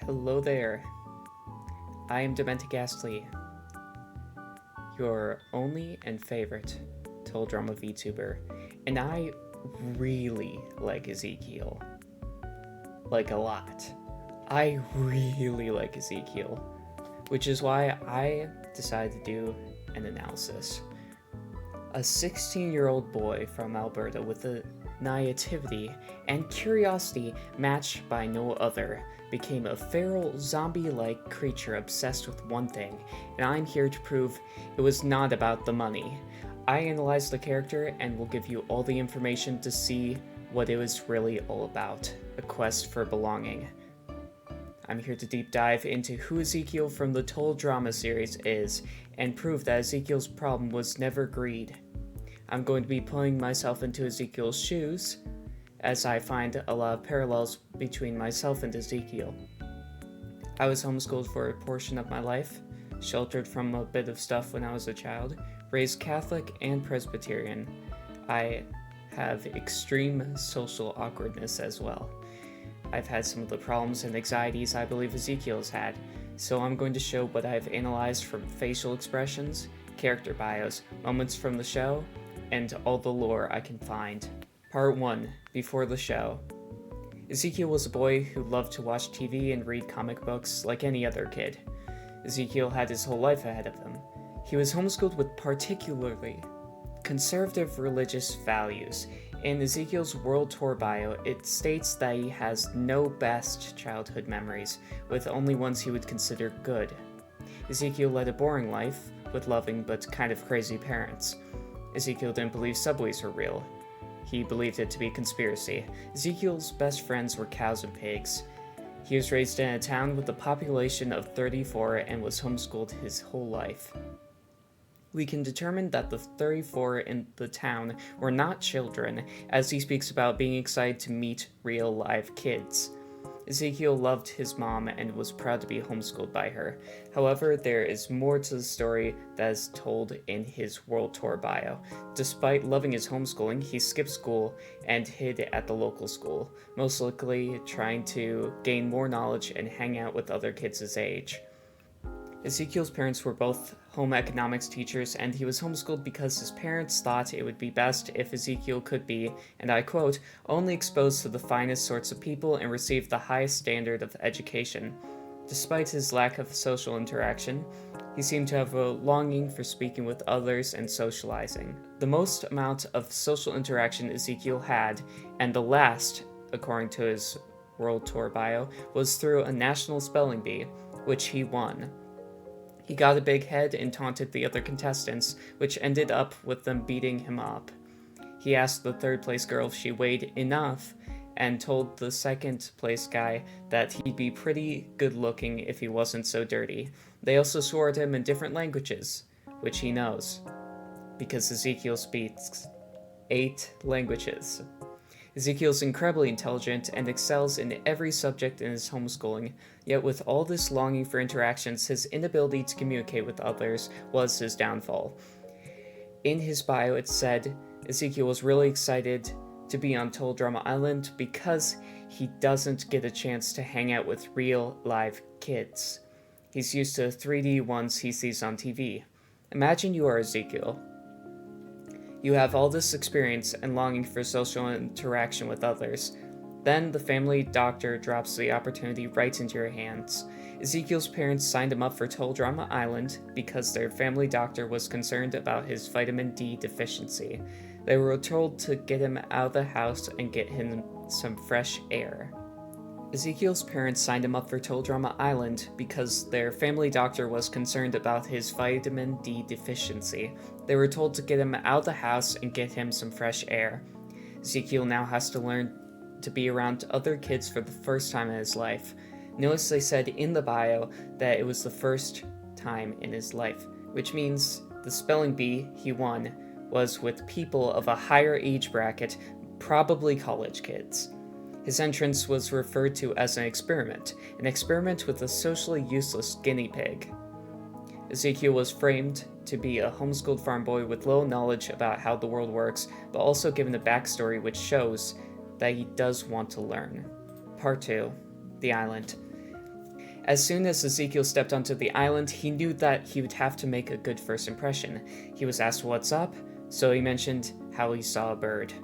Hello there. I am Demented Ghastly, your only and favorite teledrama VTuber, and I really like Ezekiel. Like a lot. I really like Ezekiel, which is why I decided to do an analysis. A 16-year-old boy from Alberta with a naivety and curiosity matched by no other became a feral zombie-like creature obsessed with one thing, and I'm here to prove it was not about the money. I analyzed the character and will give you all the information to see what it was really all about, a quest for belonging. I'm here to deep dive into who Ezekiel from the teledrama series is, and prove that Ezekiel's problem was never greed. I'm going to be putting myself into Ezekiel's shoes, as I find a lot of parallels between myself and Ezekiel. I was homeschooled for a portion of my life, sheltered from a bit of stuff when I was a child, raised Catholic and Presbyterian. I have extreme social awkwardness as well. I've had some of the problems and anxieties I believe Ezekiel's had, so I'm going to show what I've analyzed from facial expressions, character bios, moments from the show, and all the lore I can find. Part 1. Before the show. Ezekiel was a boy who loved to watch TV and read comic books like any other kid. Ezekiel had his whole life ahead of him. He was homeschooled with particularly conservative religious values. In Ezekiel's World Tour bio, it states that he has no best childhood memories, with only ones he would consider good. Ezekiel led a boring life, with loving but kind of crazy parents. Ezekiel didn't believe subways were real. He believed it to be a conspiracy. Ezekiel's best friends were cows and pigs. He was raised in a town with a population of 34 and was homeschooled his whole life. We can determine that the 34 in the town were not children, as he speaks about being excited to meet real live kids. Ezekiel loved his mom and was proud to be homeschooled by her. However, there is more to the story that is told in his World Tour bio. Despite loving his homeschooling, he skipped school and hid at the local school, most likely trying to gain more knowledge and hang out with other kids his age. Ezekiel's parents were both home economics teachers, and he was homeschooled because his parents thought it would be best if Ezekiel could be, and I quote, only exposed to the finest sorts of people and receive the highest standard of education. Despite his lack of social interaction, he seemed to have a longing for speaking with others and socializing. The most amount of social interaction Ezekiel had, and the last, according to his World Tour bio, was through a national spelling bee, which he won. He got a big head and taunted the other contestants, which ended up with them beating him up. He asked the third place girl if she weighed enough, and told the second place guy that he'd be pretty good looking if he wasn't so dirty. They also swore at him in different languages, which he knows, because Ezekiel speaks 8 languages. Ezekiel's incredibly intelligent and excels in every subject in his homeschooling, yet with all this longing for interactions, his inability to communicate with others was his downfall. In his bio it said Ezekiel was really excited to be on Teledrama Island because he doesn't get a chance to hang out with real live kids. He's used to 3D ones he sees on TV. Imagine you are Ezekiel. You have all this experience and longing for social interaction with others. Then the family doctor drops the opportunity right into your hands. Ezekiel's parents signed him up for Teledrama Island because their family doctor was concerned about his vitamin D deficiency. They were told to get him out of the house and get him some fresh air. Ezekiel's parents signed him up for Teledrama Island because their family doctor was concerned about his vitamin D deficiency. They were told to get him out of the house and get him some fresh air. Ezekiel now has to learn to be around other kids for the first time in his life. Notice they said in the bio that it was the first time in his life, which means the spelling bee he won was with people of a higher age bracket, probably college kids. His entrance was referred to as an experiment with a socially useless guinea pig. Ezekiel was framed to be a homeschooled farm boy with little knowledge about how the world works, but also given a backstory which shows that he does want to learn. Part 2. The Island. As soon as Ezekiel stepped onto the island, he knew that he would have to make a good first impression. He was asked what's up, so he mentioned how he saw a bird.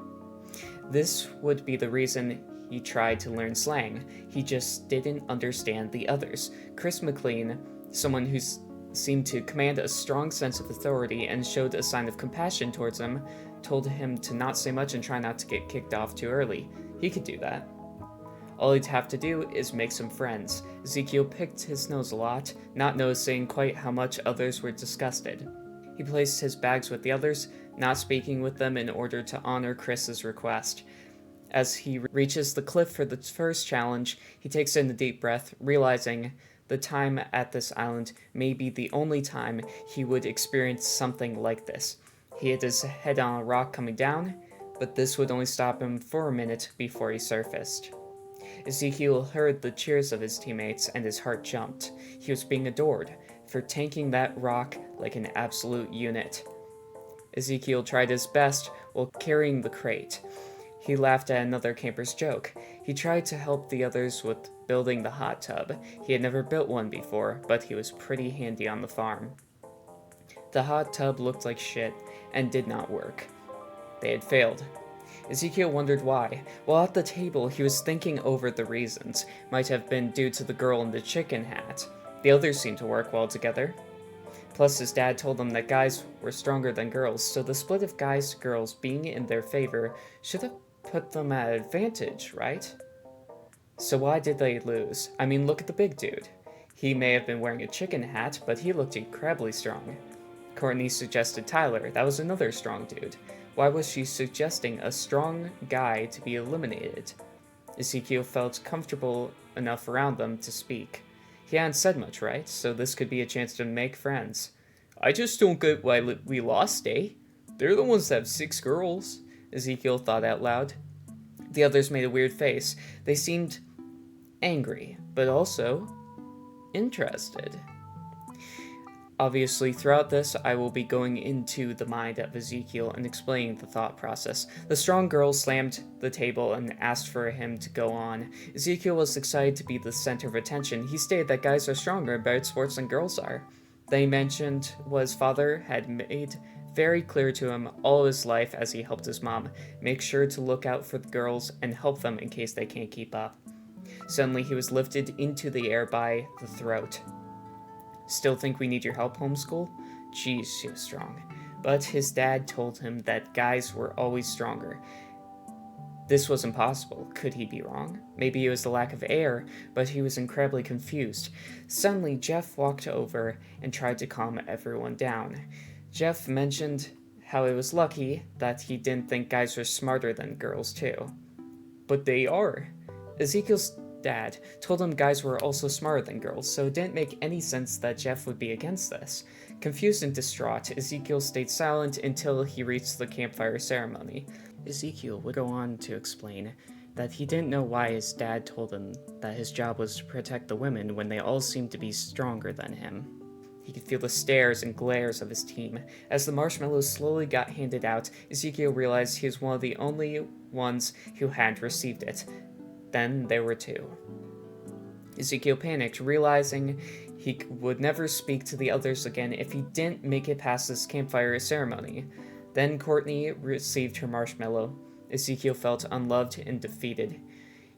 This would be the reason he tried to learn slang. He just didn't understand the others. Chris McLean, someone who seemed to command a strong sense of authority and showed a sign of compassion towards him, told him to not say much and try not to get kicked off too early. He could do that. All he'd have to do is make some friends. Ezekiel picked his nose a lot, not noticing quite how much others were disgusted. He placed his bags with the others, not speaking with them in order to honor Chris's request. As he reaches the cliff for the first challenge, he takes in a deep breath, realizing the time at this island may be the only time he would experience something like this. He hit his head on a rock coming down, but this would only stop him for a minute before he surfaced. Ezekiel heard the cheers of his teammates and his heart jumped. He was being adored for tanking that rock like an absolute unit. Ezekiel tried his best while carrying the crate. He laughed at another camper's joke. He tried to help the others with building the hot tub. He had never built one before, but he was pretty handy on the farm. The hot tub looked like shit and did not work. They had failed. Ezekiel wondered why. While at the table, he was thinking over the reasons. Might have been due to the girl in the chicken hat. The others seemed to work well together. Plus, his dad told him that guys were stronger than girls, so the split of guys to girls being in their favor should have put them at advantage, right? So why did they lose? I mean, look at the big dude. He may have been wearing a chicken hat, but he looked incredibly strong. Courtney suggested Tyler. That was another strong dude. Why was she suggesting a strong guy to be eliminated? Ezekiel felt comfortable enough around them to speak. He hadn't said much, right? So this could be a chance to make friends. I just don't get why we lost, eh? They're the ones that have 6 girls, Ezekiel thought out loud. The others made a weird face. They seemed angry, but also interested. Obviously, throughout this, I will be going into the mind of Ezekiel and explaining the thought process. The strong girl slammed the table and asked for him to go on. Ezekiel was excited to be the center of attention. He stated that guys are stronger and better at sports than girls are. Then he mentioned what his father had made very clear to him all his life as he helped his mom. Make sure to look out for the girls and help them in case they can't keep up. Suddenly, he was lifted into the air by the throat. Still think we need your help, homeschool? Geez, she was strong. But his dad told him that guys were always stronger. This was impossible. Could he be wrong? Maybe it was the lack of air, but he was incredibly confused. Suddenly, Jeff walked over and tried to calm everyone down. Jeff mentioned how it was lucky that he didn't think guys were smarter than girls, too. But they are. Ezekiel's dad told him guys were also smarter than girls, so it didn't make any sense that Jeff would be against this. Confused and distraught, Ezekiel stayed silent until he reached the campfire ceremony. Ezekiel would go on to explain that he didn't know why his dad told him that his job was to protect the women when they all seemed to be stronger than him. He could feel the stares and glares of his team. As the marshmallows slowly got handed out, Ezekiel realized he was one of the only ones who hadn't received it. Then there were 2. Ezekiel panicked, realizing he would never speak to the others again if he didn't make it past this campfire ceremony. Then Courtney received her marshmallow. Ezekiel felt unloved and defeated.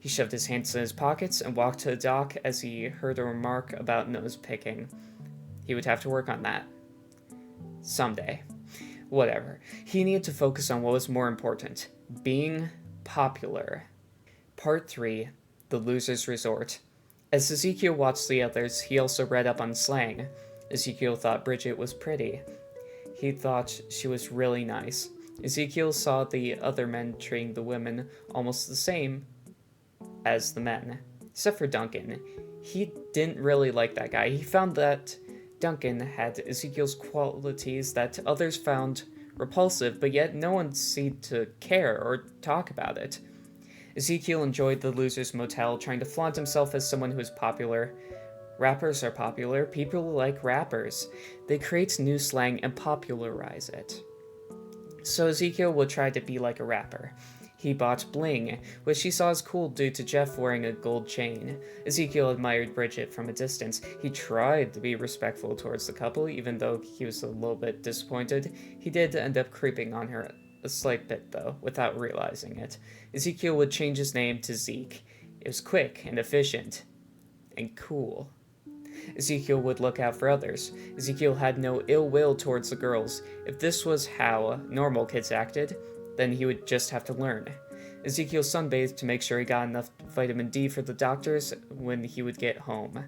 He shoved his hands in his pockets and walked to the dock as he heard a remark about nose picking. He would have to work on that. Someday. Whatever. He needed to focus on what was more important. Being popular. Part 3. The Loser's Resort. As Ezekiel watched the others, he also read up on slang. Ezekiel thought Bridget was pretty. He thought she was really nice. Ezekiel saw the other men treating the women almost the same as the men, except for Duncan. He didn't really like that guy. He found that Duncan had Ezekiel's qualities that others found repulsive, but yet no one seemed to care or talk about it. Ezekiel enjoyed the Loser's Motel, trying to flaunt himself as someone who is popular. Rappers are popular. People like rappers. They create new slang and popularize it. So Ezekiel would try to be like a rapper. He bought bling, which he saw as cool due to Jeff wearing a gold chain. Ezekiel admired Bridget from a distance. He tried to be respectful towards the couple, even though he was a little bit disappointed. He did end up creeping on her a slight bit, though, without realizing it. Ezekiel would change his name to Zeke. It was quick and efficient. And cool. Ezekiel would look out for others. Ezekiel had no ill will towards the girls. If this was how normal kids acted, then he would just have to learn. Ezekiel sunbathed to make sure he got enough vitamin D for the doctors when he would get home.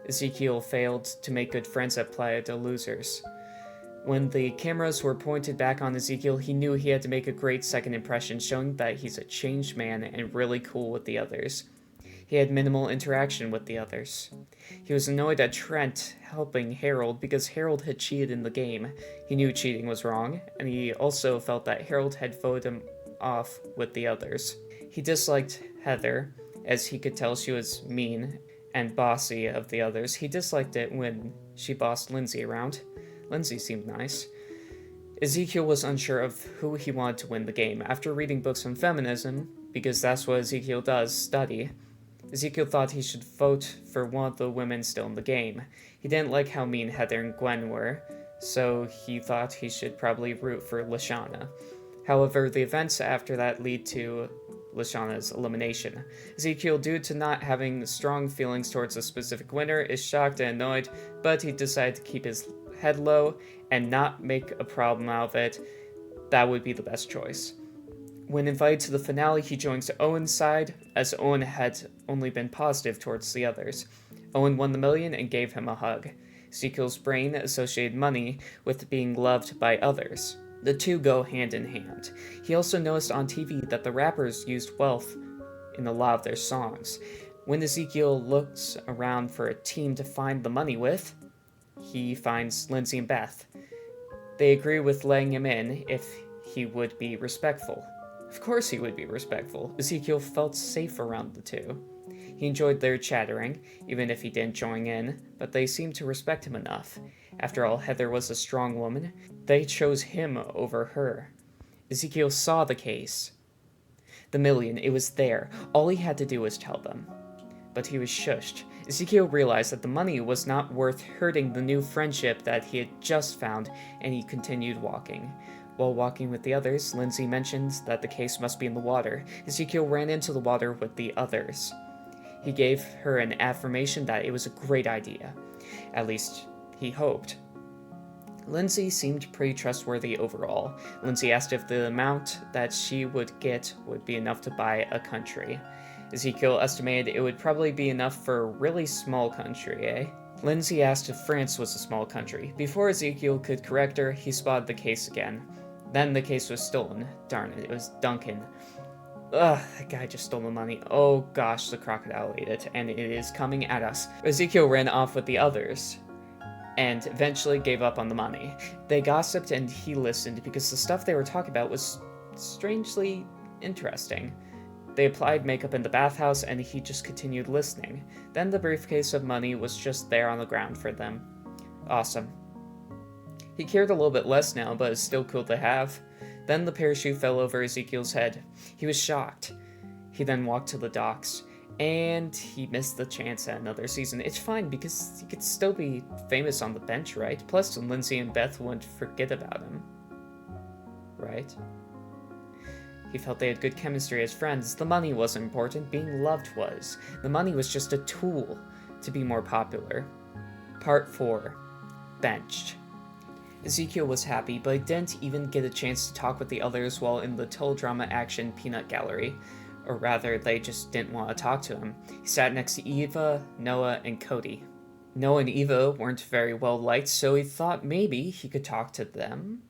Ezekiel failed to make good friends at Playa de Losers. When the cameras were pointed back on Ezekiel, he knew he had to make a great second impression, showing that he's a changed man and really cool with the others. He had minimal interaction with the others. He was annoyed at Trent helping Harold because Harold had cheated in the game. He knew cheating was wrong, and he also felt that Harold had voted him off with the others. He disliked Heather, as he could tell she was mean and bossy of the others. He disliked it when she bossed Lindsay around. Lindsay seemed nice. Ezekiel was unsure of who he wanted to win the game. After reading books on feminism, because that's what Ezekiel does, study, Ezekiel thought he should vote for one of the women still in the game. He didn't like how mean Heather and Gwen were, so he thought he should probably root for Lashana. However, the events after that lead to Lashana's elimination. Ezekiel, due to not having strong feelings towards a specific winner, is shocked and annoyed, but he decided to keep his head low and not make a problem out of it. That would be the best choice. When invited to the finale, he joins Owen's side, as Owen had only been positive towards the others. Owen won the million and gave him a hug. Ezekiel's brain associated money with being loved by others. The two go hand in hand. He also noticed on TV that the rappers used wealth in a lot of their songs. When Ezekiel looks around for a team to find the money with, he finds Lindsay and Beth. They agree with letting him in if he would be respectful. Of course he would be respectful. Ezekiel felt safe around the two. He enjoyed their chattering, even if he didn't join in, but they seemed to respect him enough. After all, Heather was a strong woman. They chose him over her. Ezekiel saw the case. The million, it was there. All he had to do was tell them. But he was shushed. Ezekiel realized that the money was not worth hurting the new friendship that he had just found, and he continued walking. While walking with the others, Lindsay mentioned that the case must be in the water. Ezekiel ran into the water with the others. He gave her an affirmation that it was a great idea. At least, he hoped. Lindsay seemed pretty trustworthy overall. Lindsay asked if the amount that she would get would be enough to buy a country. Ezekiel estimated it would probably be enough for a really small country, eh? Lindsay asked if France was a small country. Before Ezekiel could correct her, he spotted the case again. Then the case was stolen. Darn it, it was Duncan. Ugh, that guy just stole the money. Oh gosh, the crocodile ate it, and it is coming at us. Ezekiel ran off with the others, and eventually gave up on the money. They gossiped and he listened because the stuff they were talking about was strangely interesting. They applied makeup in the bathhouse and he just continued listening. Then the briefcase of money was just there on the ground for them. Awesome. He cared a little bit less now, but it's still cool to have. Then the parachute fell over Ezekiel's head. He was shocked. He then walked to the docks, and he missed the chance at another season. It's fine, because he could still be famous on the bench, right? Plus, Lindsay and Beth wouldn't forget about him. Right? He felt they had good chemistry as friends. The money wasn't important, being loved was. The money was just a tool to be more popular. Part 4. Benched. Ezekiel was happy, but he didn't even get a chance to talk with the others while in the teledrama action peanut gallery. Or rather, they just didn't want to talk to him. He sat next to Eva, Noah, and Cody. Noah and Eva weren't very well liked, so he thought maybe he could talk to them.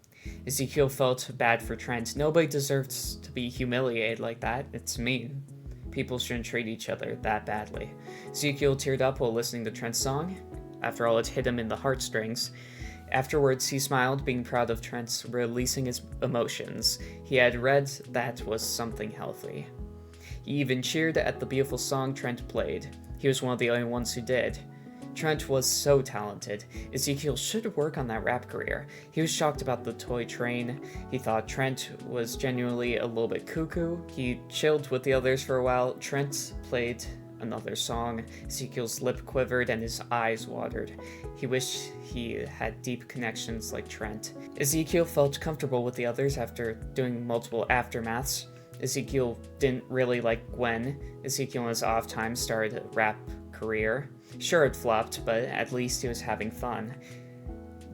Ezekiel felt bad for Trent. Nobody deserves to be humiliated like that. It's mean. People shouldn't treat each other that badly. Ezekiel teared up while listening to Trent's song. After all, it hit him in the heartstrings. Afterwards, he smiled, being proud of Trent's releasing his emotions. He had read that was something healthy. He even cheered at the beautiful song Trent played. He was one of the only ones who did. Trent was so talented. Ezekiel should work on that rap career. He was shocked about the toy train. He thought Trent was genuinely a little bit cuckoo. He chilled with the others for a while. Trent played another song. Ezekiel's lip quivered and his eyes watered. He wished he had deep connections like Trent. Ezekiel felt comfortable with the others after doing multiple aftermaths. Ezekiel didn't really like Gwen. Ezekiel in his off time started a rap career. Sure, it flopped, but at least he was having fun.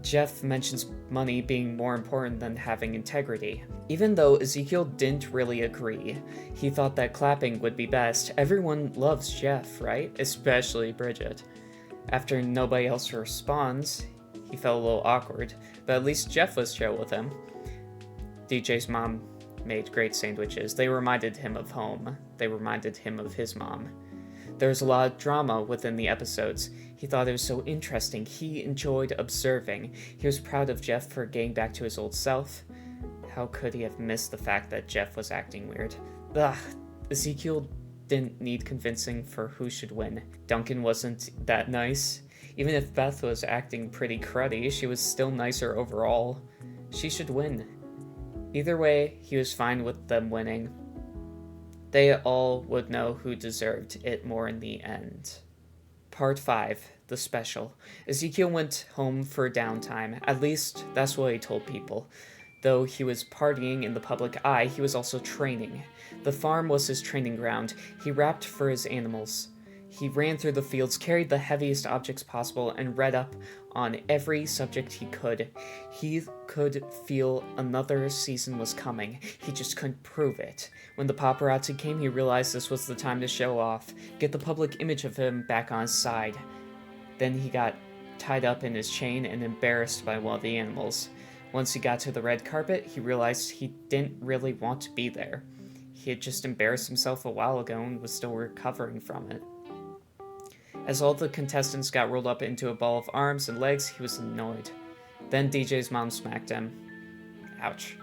Jeff mentions money being more important than having integrity. Even though Ezekiel didn't really agree, he thought that clapping would be best. Everyone loves Jeff, right? Especially Bridget. After nobody else responds, he felt a little awkward, but at least Jeff was chill with him. DJ's mom made great sandwiches. They reminded him of home. They reminded him of his mom. There was a lot of drama within the episodes. He thought it was so interesting. He enjoyed observing. He was proud of Jeff for getting back to his old self. How could he have missed the fact that Jeff was acting weird? Ugh, Ezekiel didn't need convincing for who should win. Duncan wasn't that nice. Even if Beth was acting pretty cruddy, she was still nicer overall. She should win. Either way, he was fine with them winning. They all would know who deserved it more in the end. Part 5, the special. Ezekiel went home for downtime. At least, that's what he told people. Though he was partying in the public eye, he was also training. The farm was his training ground. He rapped for his animals. He ran through the fields, carried the heaviest objects possible, and read up on every subject he could. He could feel another season was coming. He just couldn't prove it. When the paparazzi came, he realized this was the time to show off, get the public image of him back on his side. Then he got tied up in his chain and embarrassed by one of the animals. Once he got to the red carpet, he realized he didn't really want to be there. He had just embarrassed himself a while ago and was still recovering from it. As all the contestants got rolled up into a ball of arms and legs, he was annoyed. Then DJ's mom smacked him. Ouch.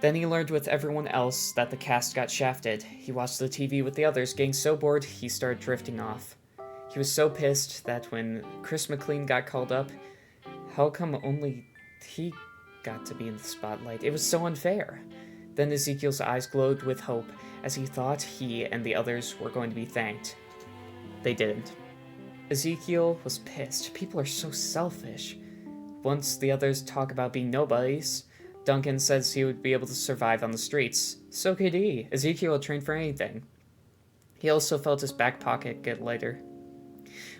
Then he learned with everyone else that the cast got shafted. He watched the TV with the others, getting so bored he started drifting off. He was so pissed that when Chris McLean got called up, how come only he got to be in the spotlight? It was so unfair. Then Ezekiel's eyes glowed with hope as he thought he and the others were going to be thanked. They didn't. Ezekiel was pissed. People are so selfish. Once the others talk about being nobodies, Duncan says he would be able to survive on the streets. So could he. Ezekiel had trained for anything. He also felt his back pocket get lighter.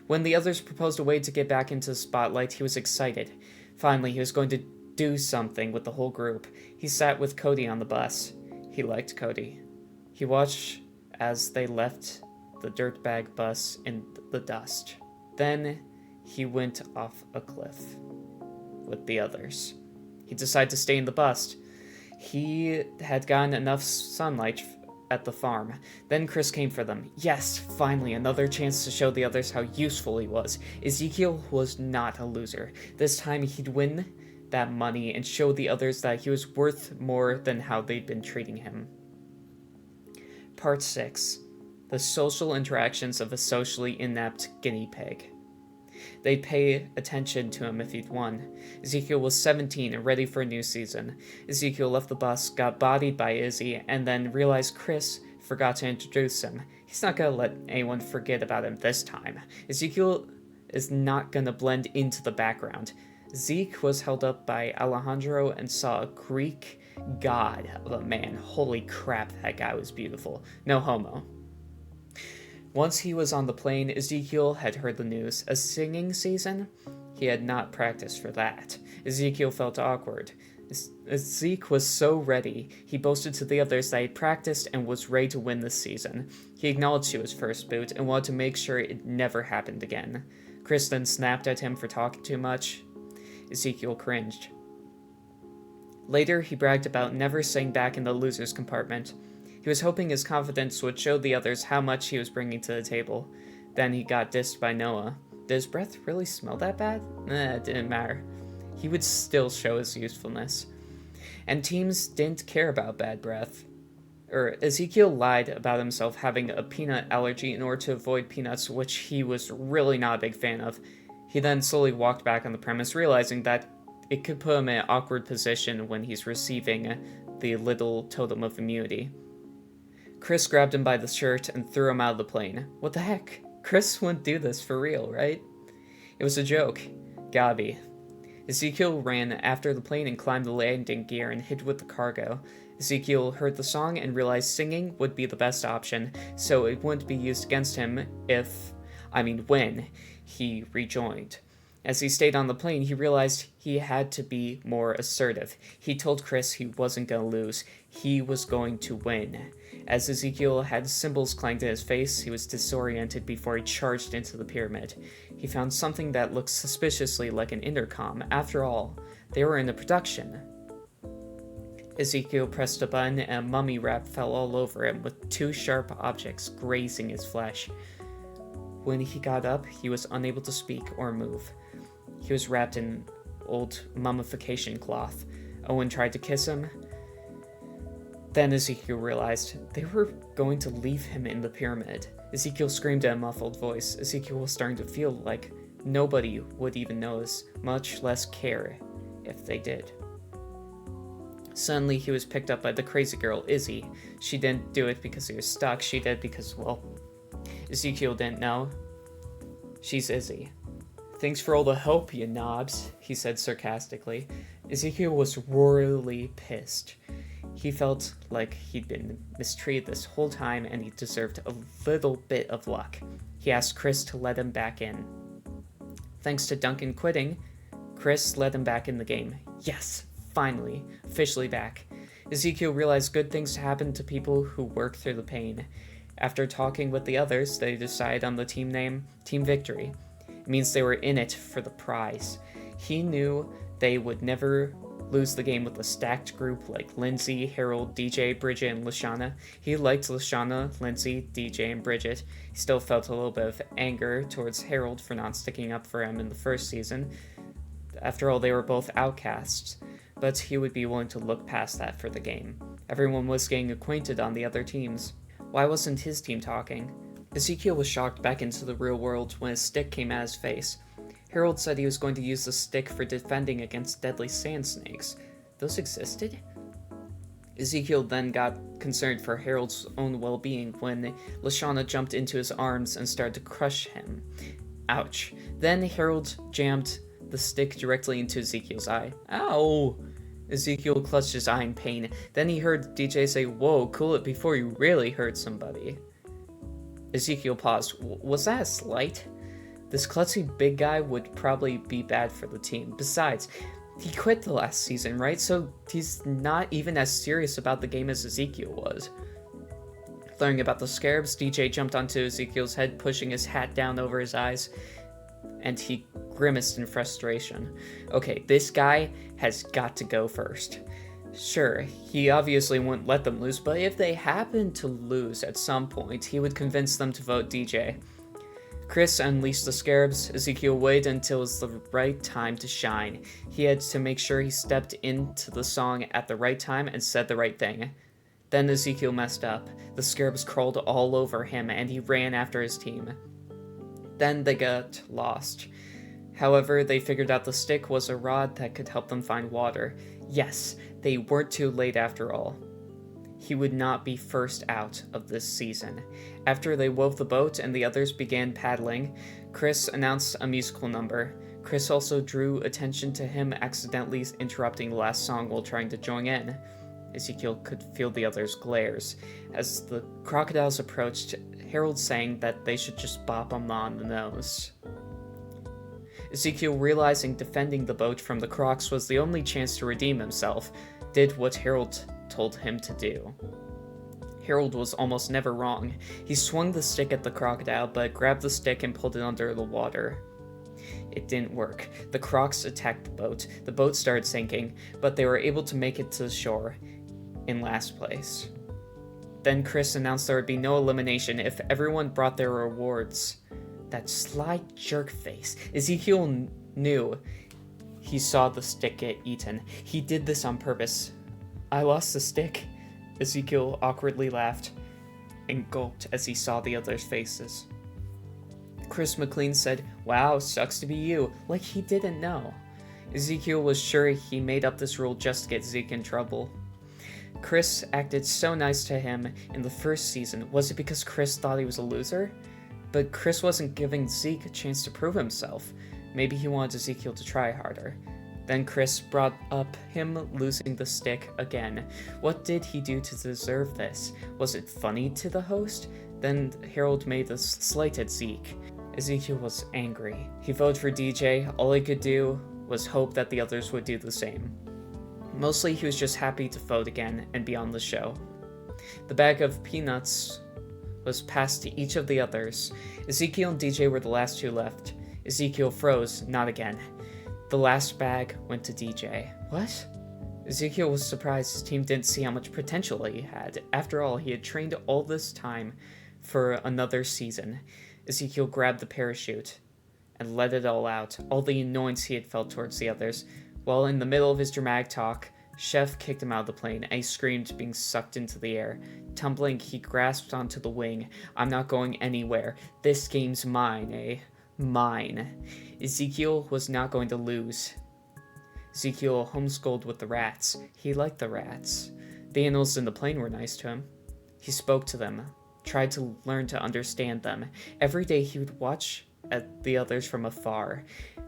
When the others proposed a way to get back into the spotlight, he was excited. Finally, he was going to do something with the whole group. He sat with Cody on the bus. He liked Cody. He watched as they left the dirtbag bus in the dust. Then he went off a cliff with the others. He decided to stay in the bus. He had gotten enough sunlight at the farm. Then Chris came for them. Yes, finally, another chance to show the others how useful he was. Ezekiel was not a loser. This time he'd win that money and show the others that he was worth more than how they'd been treating him. Part 6. The social interactions of a socially inept guinea pig. They'd pay attention to him if he'd won. Ezekiel was 17 and ready for a new season. Ezekiel left the bus, got bodied by Izzy, and then realized Chris forgot to introduce him. He's not gonna let anyone forget about him this time. Ezekiel is not gonna blend into the background. Zeke was held up by Alejandro and saw a Greek god of a man. Holy crap, that guy was beautiful. No homo. Once he was on the plane, Ezekiel had heard the news. A singing season? He had not practiced for that. Ezekiel felt awkward. Zeke was so ready. He boasted to the others that he'd practiced and was ready to win this season. He acknowledged it was first boot and wanted to make sure it never happened again. Chris then snapped at him for talking too much. Ezekiel cringed. Later, he bragged about never sitting back in the loser's compartment. He was hoping his confidence would show the others how much he was bringing to the table. Then he got dissed by Noah. Did his breath really smell that bad? It didn't matter. He would still show his usefulness. And teams didn't care about bad breath. Ezekiel lied about himself having a peanut allergy in order to avoid peanuts, which he was really not a big fan of. He then slowly walked back on the premise, realizing that it could put him in an awkward position when he's receiving the little totem of immunity. Chris grabbed him by the shirt and threw him out of the plane. What the heck? Chris wouldn't do this for real, right? It was a joke. Gotta be. Ezekiel ran after the plane and climbed the landing gear and hid with the cargo. Ezekiel heard the song and realized singing would be the best option, so it wouldn't be used against him when he rejoined. As he stayed on the plane, he realized he had to be more assertive. He told Chris he wasn't going to lose. He was going to win. As Ezekiel had cymbals clanged in his face, he was disoriented before he charged into the pyramid. He found something that looked suspiciously like an intercom. After all, they were in a production. Ezekiel pressed a button and a mummy wrap fell all over him, with 2 sharp objects grazing his flesh. When he got up, he was unable to speak or move. He was wrapped in old mummification cloth. Owen tried to kiss him. Then Ezekiel realized they were going to leave him in the pyramid. Ezekiel screamed in a muffled voice. Ezekiel was starting to feel like nobody would even notice, much less care if they did. Suddenly, he was picked up by the crazy girl, Izzy. She didn't do it because he was stuck. She did because, well, Ezekiel didn't know. She's Izzy. Thanks for all the help, you knobs, he said sarcastically. Ezekiel was royally pissed. He felt like he'd been mistreated this whole time and he deserved a little bit of luck. He asked Chris to let him back in. Thanks to Duncan quitting, Chris let him back in the game. Yes, finally, officially back. Ezekiel realized good things happen to people who work through the pain. After talking with the others, they decided on the team name, Team Victory. It means they were in it for the prize. He knew they would never lose the game with a stacked group like Lindsay, Harold, DJ, Bridget, and Lashana. He liked Lashana, Lindsay, DJ, and Bridget. He still felt a little bit of anger towards Harold for not sticking up for him in the first season. After all, they were both outcasts, but he would be willing to look past that for the game. Everyone was getting acquainted on the other teams. Why wasn't his team talking? Ezekiel was shocked back into the real world when his stick came at his face. Harold said he was going to use the stick for defending against deadly sand snakes. Those existed? Ezekiel then got concerned for Harold's own well-being when Lashana jumped into his arms and started to crush him. Ouch. Then Harold jammed the stick directly into Ezekiel's eye. Ow! Ezekiel clutched his eye in pain. Then he heard DJ say, "Whoa, cool it before you really hurt somebody." Ezekiel paused. Was that a slight? This klutzy big guy would probably be bad for the team. Besides, he quit the last season, right? So he's not even as serious about the game as Ezekiel was. Learning about the scarabs, DJ jumped onto Ezekiel's head, pushing his hat down over his eyes, and he grimaced in frustration. Okay, this guy has got to go first. Sure, he obviously wouldn't let them lose, but if they happened to lose at some point, he would convince them to vote DJ. Chris unleashed the scarabs. Ezekiel waited until it was the right time to shine. He had to make sure he stepped into the song at the right time and said the right thing. Then Ezekiel messed up. The scarabs crawled all over him, and he ran after his team. Then they got lost. However, they figured out the stick was a rod that could help them find water. Yes, they weren't too late after all. He would not be first out of this season. After they wove the boat and the others began paddling, Chris announced a musical number. Chris also drew attention to him accidentally interrupting the last song while trying to join in. Ezekiel could feel the others' glares. As the crocodiles approached, Harold sang that they should just bop him on the nose. Ezekiel, realizing defending the boat from the crocs was the only chance to redeem himself, did what Harold told him to do. Harold was almost never wrong. He swung the stick at the crocodile, but grabbed the stick and pulled it under the water. It didn't work. The crocs attacked the boat. The boat started sinking, but they were able to make it to the shore in last place. Then Chris announced there would be no elimination if everyone brought their rewards. That sly jerk face. Ezekiel knew he saw the stick get eaten. He did this on purpose. I lost the stick. Ezekiel awkwardly laughed and gulped as he saw the others' faces. Chris McLean said, "Wow, sucks to be you," like he didn't know. Ezekiel was sure he made up this rule just to get Zeke in trouble. Chris acted so nice to him in the first season. Was it because Chris thought he was a loser? But Chris wasn't giving Zeke a chance to prove himself. Maybe he wanted Ezekiel to try harder. Then Chris brought up him losing the stick again. What did he do to deserve this? Was it funny to the host? Then Harold made a slight at Zeke. Ezekiel was angry. He voted for DJ. All he could do was hope that the others would do the same. Mostly he was just happy to vote again and be on the show. The bag of peanuts was passed to each of the others. Ezekiel and DJ were the last two left. Ezekiel froze, not again. The last bag went to DJ. What? Ezekiel was surprised his team didn't see how much potential he had. After all, he had trained all this time for another season. Ezekiel grabbed the parachute and let it all out, all the annoyance he had felt towards the others. While in the middle of his dramatic talk, Chef kicked him out of the plane, and he screamed, being sucked into the air. Tumbling, he grasped onto the wing. "I'm not going anywhere. This game's mine, eh? Mine." Ezekiel was not going to lose. Ezekiel homeschooled with the rats. He liked the rats. The animals in the plane were nice to him. He spoke to them, tried to learn to understand them. Every day he would watch at the others from afar.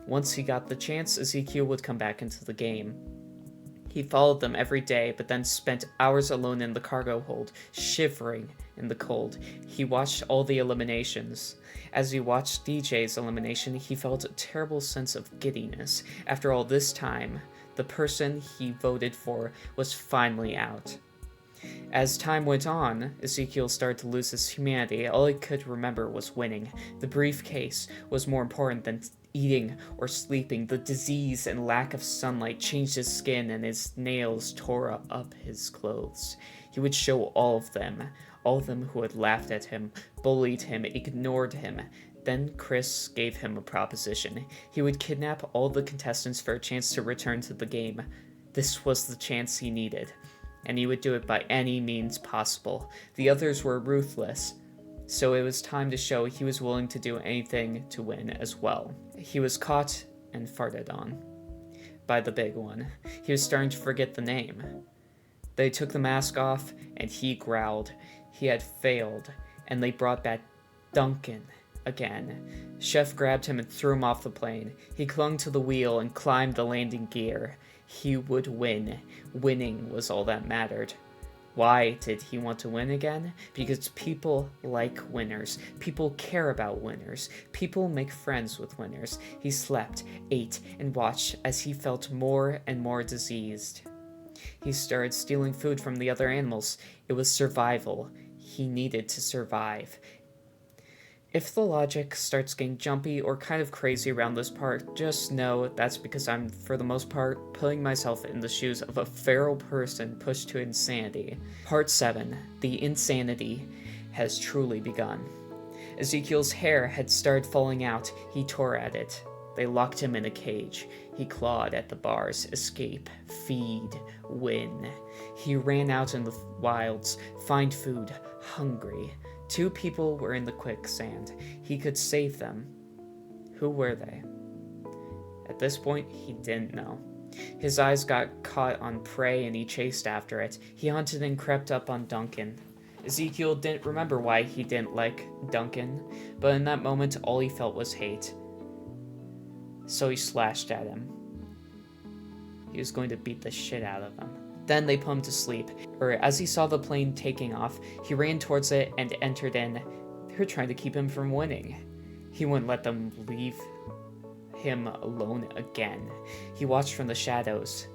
Once he got the chance, Ezekiel would come back into the game. He followed them every day, but then spent hours alone in the cargo hold, shivering in the cold. He watched all the eliminations. As he watched DJ's elimination, he felt a terrible sense of giddiness. After all this time, the person he voted for was finally out. As time went on, Ezekiel started to lose his humanity. All he could remember was winning. The briefcase was more important than eating or sleeping. The disease and lack of sunlight changed his skin, and his nails tore up his clothes. He would show all of them who had laughed at him, bullied him, ignored him. Then Chris gave him a proposition. He would kidnap all the contestants for a chance to return to the game. This was the chance he needed, and he would do it by any means possible. The others were ruthless, so it was time to show he was willing to do anything to win as well. He was caught and farted on by the big one. He was starting to forget the name. They took the mask off, and he growled. He had failed, and they brought back Duncan again. Chef grabbed him and threw him off the plane. He clung to the wheel and climbed the landing gear. He would win. Winning was all that mattered. Why did he want to win again? Because people like winners. People care about winners. People make friends with winners. He slept, ate, and watched as he felt more and more diseased. He started stealing food from the other animals. It was survival. He needed to survive. If the logic starts getting jumpy or kind of crazy around this part, just know that's because I'm, for the most part, putting myself in the shoes of a feral person pushed to insanity. Part 7. The insanity has truly begun. Ezekiel's hair had started falling out. He tore at it. They locked him in a cage. He clawed at the bars. Escape, feed, win. He ran out in the wilds, find food, hungry. 2 people were in the quicksand. He could save them. Who were they? At this point, he didn't know. His eyes got caught on prey and he chased after it. He hunted and crept up on Duncan. Ezekiel didn't remember why he didn't like Duncan, but in that moment, all he felt was hate. So he slashed at him. He was going to beat the shit out of him. Then they put him to sleep. As he saw the plane taking off, he ran towards it and entered in. They were trying to keep him from winning. He wouldn't let them leave him alone again. He watched from the shadows.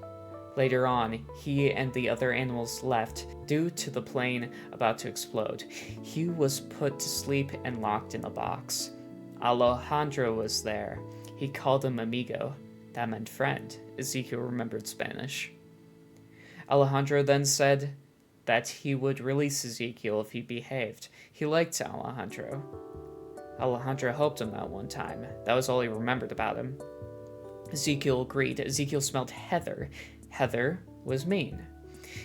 Later on, he and the other animals left due to the plane about to explode. He was put to sleep and locked in a box. Alejandro was there. He called him amigo. That meant friend. Ezekiel remembered Spanish. Alejandro then said that he would release Ezekiel if he behaved. He liked Alejandro. Alejandro helped him that one time. That was all he remembered about him. Ezekiel agreed. Ezekiel smelled heather. Heather was mean.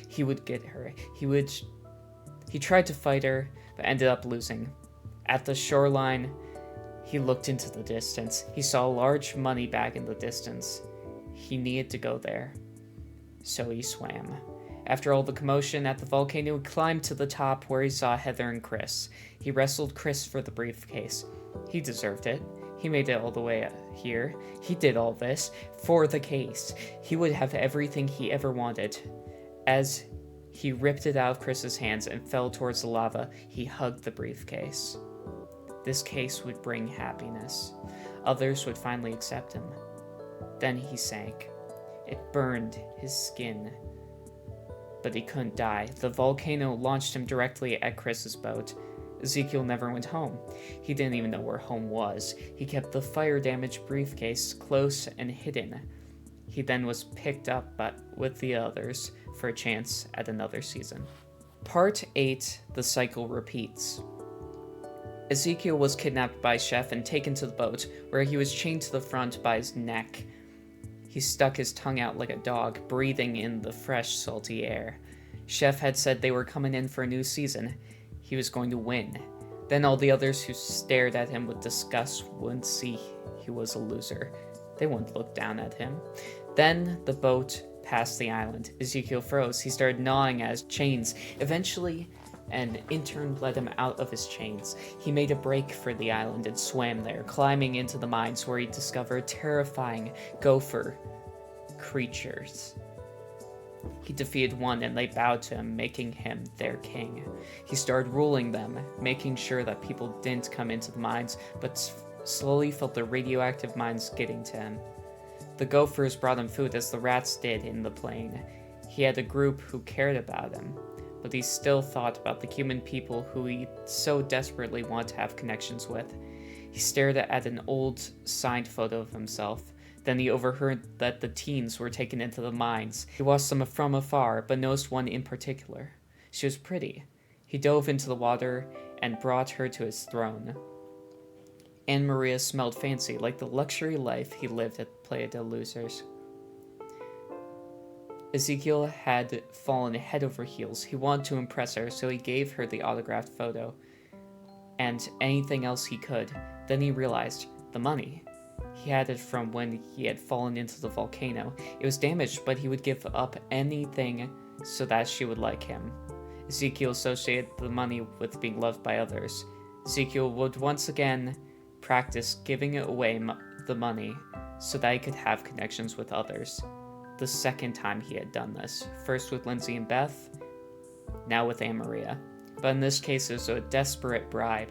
He would get her. He tried to fight her, but ended up losing. At the shoreline, he looked into the distance. He saw a large money bag in the distance. He needed to go there, so he swam. After all the commotion at the volcano, he climbed to the top where he saw Heather and Chris. He wrestled Chris for the briefcase. He deserved it. He made it all the way here. He did all this for the case. He would have everything he ever wanted. As he ripped it out of Chris's hands and fell towards the lava, he hugged the briefcase. This case would bring happiness. Others would finally accept him. Then he sank. It burned his skin. But he couldn't die. The volcano launched him directly at Chris's boat. Ezekiel never went home. He didn't even know where home was. He kept the fire-damaged briefcase close and hidden. He then was picked up with the others for a chance at another season. Part 8, the cycle repeats. Ezekiel was kidnapped by Chef and taken to the boat, where he was chained to the front by his neck. He stuck his tongue out like a dog, breathing in the fresh, salty air. Chef had said they were coming in for a new season. He was going to win. Then all the others who stared at him with disgust wouldn't see he was a loser. They wouldn't look down at him. Then the boat passed the island. Ezekiel froze. He started gnawing at his chains. Eventually, an intern let him out of his chains. He made a break for the island and swam there, climbing into the mines where he discovered terrifying gopher creatures. He defeated one and they bowed to him, making him their king. He started ruling them, making sure that people didn't come into the mines, but slowly felt the radioactive mines getting to him. The gophers brought him food as the rats did in the plain. He had a group who cared about him, but he still thought about the human people who he so desperately wanted to have connections with. He stared at an old signed photo of himself. Then he overheard that the teens were taken into the mines. He watched them from afar, but noticed one in particular. She was pretty. He dove into the water and brought her to his throne. Anne Maria smelled fancy, like the luxury life he lived at Playa de Losers. Ezekiel had fallen head over heels. He wanted to impress her, so he gave her the autographed photo and anything else he could. Then he realized the money. He had it from when he had fallen into the volcano. It was damaged, but he would give up anything so that she would like him. Ezekiel associated the money with being loved by others. Ezekiel would once again practice giving away the money so that he could have connections with others. The second time he had done this, first with Lindsay and Beth, now with Anne Maria. But in this case, it was a desperate bribe.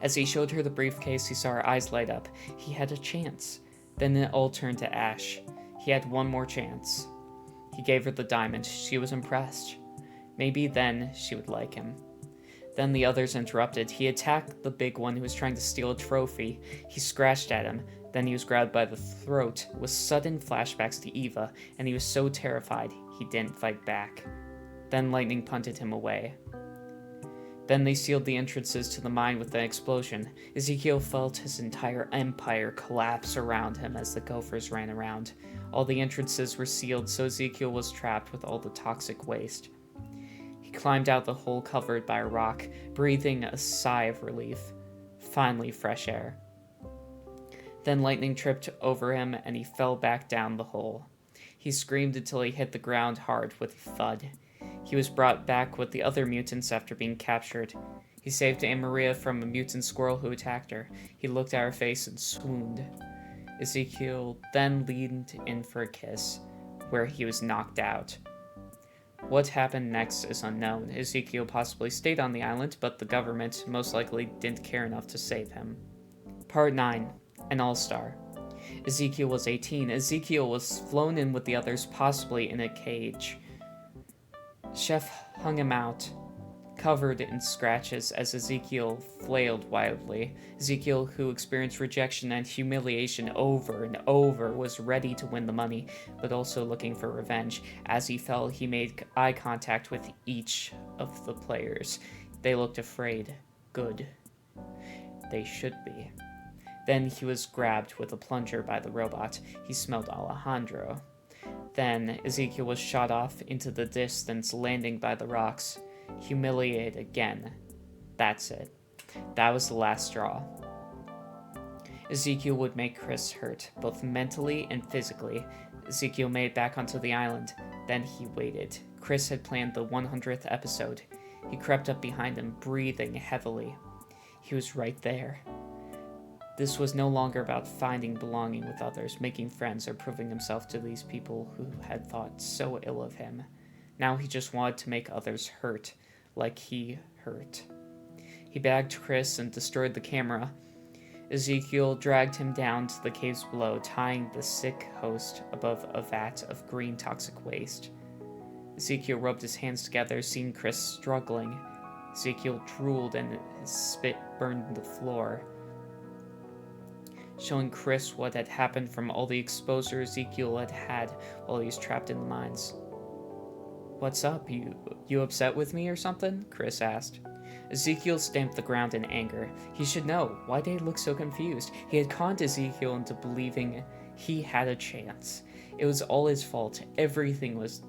As he showed her the briefcase, he saw her eyes light up. He had a chance. Then it all turned to ash. He had one more chance. He gave her the diamond. She was impressed. Maybe then she would like him. Then the others interrupted. He attacked the big one who was trying to steal a trophy. He scratched at him. Then he was grabbed by the throat with sudden flashbacks to Eva, and he was so terrified he didn't fight back. Then lightning punted him away. Then they sealed the entrances to the mine with an explosion. Ezekiel felt his entire empire collapse around him as the gophers ran around. All the entrances were sealed, so Ezekiel was trapped with all the toxic waste. He climbed out the hole covered by a rock, breathing a sigh of relief. Finally, fresh air. Then lightning tripped over him and he fell back down the hole. He screamed until he hit the ground hard with a thud. He was brought back with the other mutants after being captured. He saved Anne Maria from a mutant squirrel who attacked her. He looked at her face and swooned. Ezekiel then leaned in for a kiss, where he was knocked out. What happened next is unknown. Ezekiel possibly stayed on the island, but the government most likely didn't care enough to save him. Part 9. An all-star. Ezekiel was 18. Ezekiel was flown in with the others, possibly in a cage. Chef hung him out, covered in scratches as Ezekiel flailed wildly. Ezekiel, who experienced rejection and humiliation over and over, was ready to win the money, but also looking for revenge. As he fell, he made eye contact with each of the players. They looked afraid. Good. They should be. Then he was grabbed with a plunger by the robot. He smelled Alejandro. Then Ezekiel was shot off into the distance, landing by the rocks. Humiliated again. That's it. That was the last straw. Ezekiel would make Chris hurt, both mentally and physically. Ezekiel made it back onto the island. Then he waited. Chris had planned the 100th episode. He crept up behind him, breathing heavily. He was right there. This was no longer about finding belonging with others, making friends, or proving himself to these people who had thought so ill of him. Now he just wanted to make others hurt, like he hurt. He bagged Chris and destroyed the camera. Ezekiel dragged him down to the caves below, tying the sick host above a vat of green toxic waste. Ezekiel rubbed his hands together, seeing Chris struggling. Ezekiel drooled and his spit burned the floor, showing Chris what had happened from all the exposure Ezekiel had had while he was trapped in the mines. "What's up? You upset with me or something?" Chris asked. Ezekiel stamped the ground in anger. He should know. Why did he look so confused? He had conned Ezekiel into believing he had a chance. It was all his fault. Everything was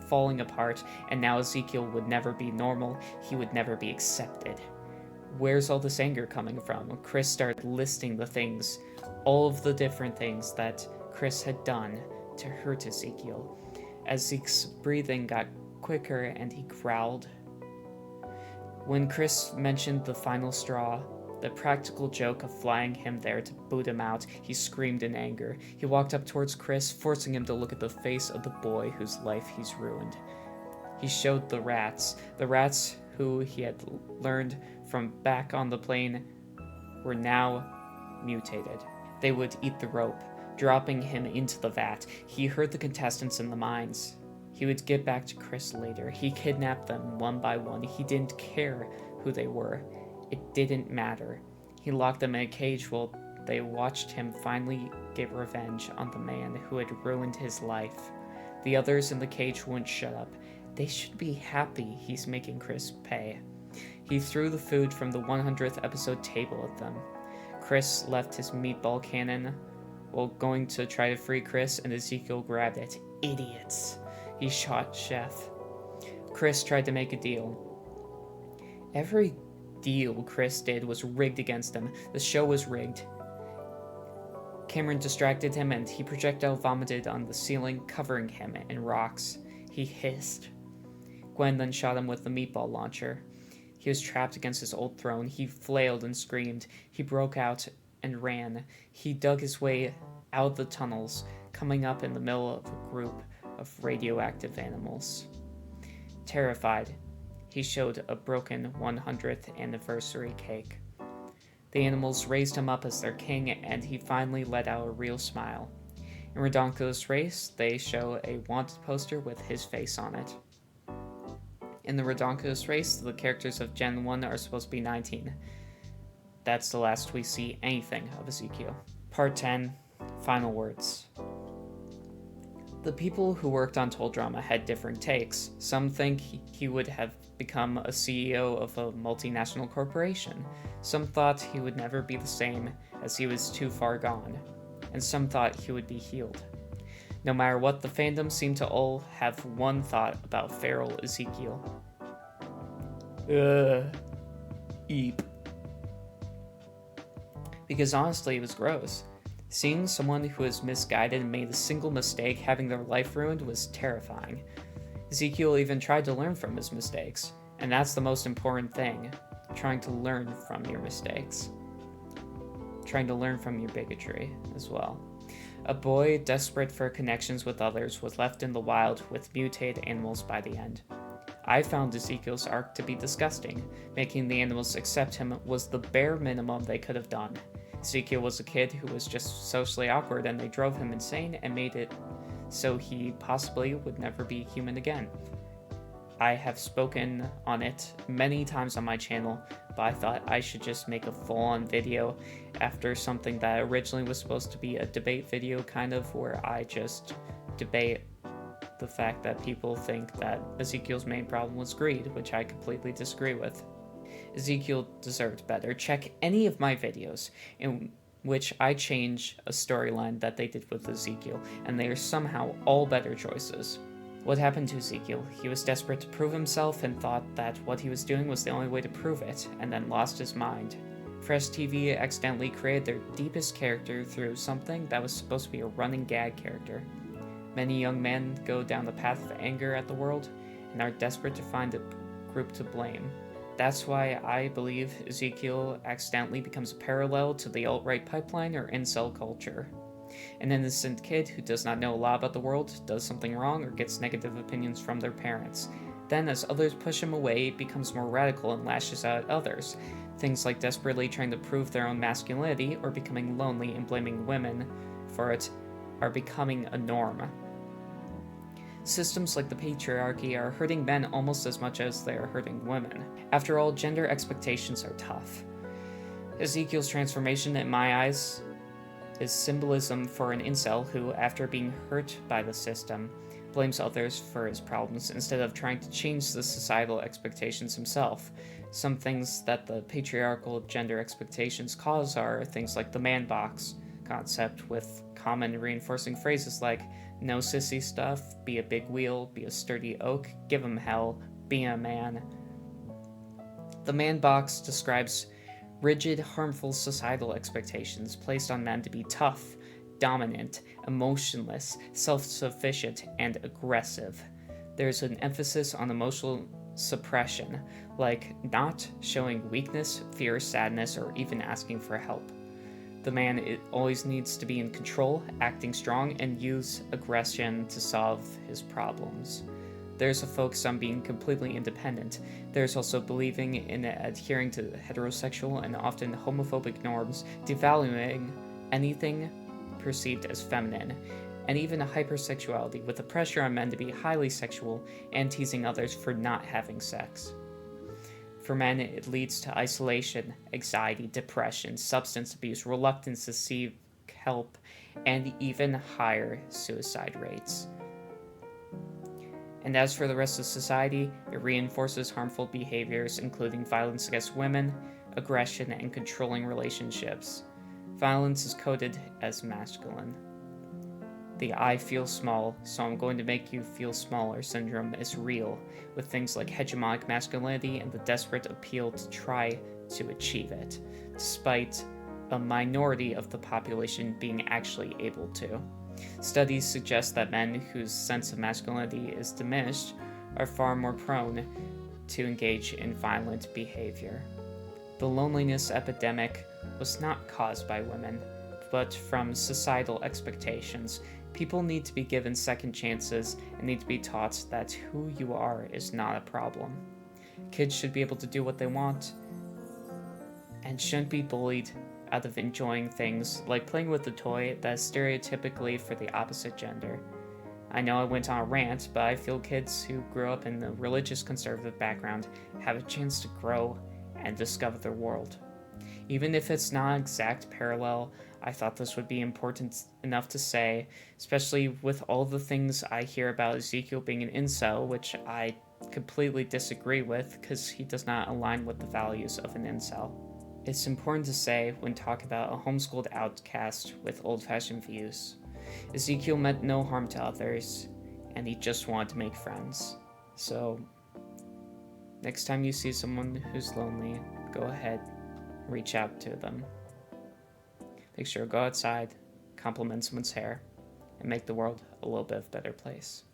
falling apart, and now Ezekiel would never be normal. He would never be accepted. Where's all this anger coming from? Chris started listing the things, all of the different things that Chris had done to hurt Ezekiel. Ezekiel's breathing got quicker and he growled. When Chris mentioned the final straw, the practical joke of flying him there to boot him out, he screamed in anger. He walked up towards Chris, forcing him to look at the face of the boy whose life he's ruined. He showed the rats who he had learned from back on the plane were now mutated. They would eat the rope, dropping him into the vat. He heard the contestants in the mines. He would get back to Chris later. He kidnapped them one by one. He didn't care who they were. It didn't matter. He locked them in a cage while they watched him finally get revenge on the man who had ruined his life. The others in the cage wouldn't shut up. They should be happy he's making Chris pay. He threw the food from the 100th episode table at them. Chris left his meatball cannon while going to try to free Chris, and Ezekiel grabbed it. Idiots. He shot Chef. Chris tried to make a deal. Every deal Chris did was rigged against him. The show was rigged. Cameron distracted him and he projectile vomited on the ceiling, covering him in rocks. He hissed. Gwen then shot him with the meatball launcher. He was trapped against his old throne. He flailed and screamed. He broke out and ran. He dug his way out of the tunnels, coming up in the middle of a group of radioactive animals. Terrified, he showed a broken 100th anniversary cake. The animals raised him up as their king, and he finally let out a real smile. In Redonkulous Race, they show a wanted poster with his face on it. In the Redonkulous Race, the characters of Gen 1 are supposed to be 19. That's the last we see anything of Ezekiel. Part 10, Final Words. The people who worked on Toll Drama had different takes. Some think he would have become a CEO of a multinational corporation. Some thought he would never be the same, as he was too far gone. And some thought he would be healed. No matter what, the fandom seemed to all have one thought about feral Ezekiel. Eep. Because honestly, it was gross. Seeing someone who was misguided and made a single mistake having their life ruined was terrifying. Ezekiel even tried to learn from his mistakes, and that's the most important thing, trying to learn from your mistakes. Trying to learn from your bigotry as well. A boy desperate for connections with others was left in the wild with mutated animals by the end. I found Ezekiel's arc to be disgusting. Making the animals accept him was the bare minimum they could have done. Ezekiel was a kid who was just socially awkward, and they drove him insane and made it so he possibly would never be human again. I have spoken on it many times on my channel, but I thought I should just make a full-on video after something that originally was supposed to be a debate video, kind of, where I just debate the fact that people think that Ezekiel's main problem was greed, which I completely disagree with. Ezekiel deserved better. Check any of my videos. In which I change a storyline that they did with Ezekiel, and they are somehow all better choices. What happened to Ezekiel? He was desperate to prove himself and thought that what he was doing was the only way to prove it, and then lost his mind. FreshTV accidentally created their deepest character through something that was supposed to be a running gag character. Many young men go down the path of anger at the world and are desperate to find a group to blame. That's why I believe Ezekiel accidentally becomes a parallel to the alt-right pipeline or incel culture. An innocent kid who does not know a lot about the world, does something wrong, or gets negative opinions from their parents. Then, as others push him away, becomes more radical and lashes out at others. Things like desperately trying to prove their own masculinity or becoming lonely and blaming women for it are becoming a norm. Systems like the patriarchy are hurting men almost as much as they are hurting women. After all, gender expectations are tough. Ezekiel's transformation, in my eyes, is symbolism for an incel who, after being hurt by the system, blames others for his problems instead of trying to change the societal expectations himself. Some things that the patriarchal gender expectations cause are things like the man box concept, with common reinforcing phrases like no sissy stuff, be a big wheel, be a sturdy oak, give 'em hell, be a man. The man box describes rigid, harmful societal expectations placed on men to be tough, dominant, emotionless, self-sufficient, and aggressive. There's an emphasis on emotional suppression, like not showing weakness, fear, sadness, or even asking for help. The man always needs to be in control, acting strong, and use aggression to solve his problems. There's a focus on being completely independent. There's also believing in adhering to heterosexual and often homophobic norms, devaluing anything perceived as feminine, and even a hypersexuality with the pressure on men to be highly sexual and teasing others for not having sex. For men, it leads to isolation, anxiety, depression, substance abuse, reluctance to seek help, and even higher suicide rates. And as for the rest of society, it reinforces harmful behaviors, including violence against women, aggression, and controlling relationships. Violence is coded as masculine. The I feel small, so I'm going to make you feel smaller syndrome is real, with things like hegemonic masculinity and the desperate appeal to try to achieve it, despite a minority of the population being actually able to. Studies suggest that men whose sense of masculinity is diminished are far more prone to engage in violent behavior. The loneliness epidemic was not caused by women, but from societal expectations. People need to be given second chances and need to be taught that who you are is not a problem. Kids should be able to do what they want and shouldn't be bullied out of enjoying things like playing with a toy that is stereotypically for the opposite gender. I know I went on a rant, but I feel kids who grew up in a religious conservative background have a chance to grow and discover their world. Even if it's not an exact parallel, I thought this would be important enough to say, especially with all the things I hear about Ezekiel being an incel, which I completely disagree with because he does not align with the values of an incel. It's important to say when talking about a homeschooled outcast with old-fashioned views. Ezekiel meant no harm to others, and he just wanted to make friends. So, next time you see someone who's lonely, go ahead, reach out to them. Make sure to go outside, compliment someone's hair, and make the world a little bit of a better place.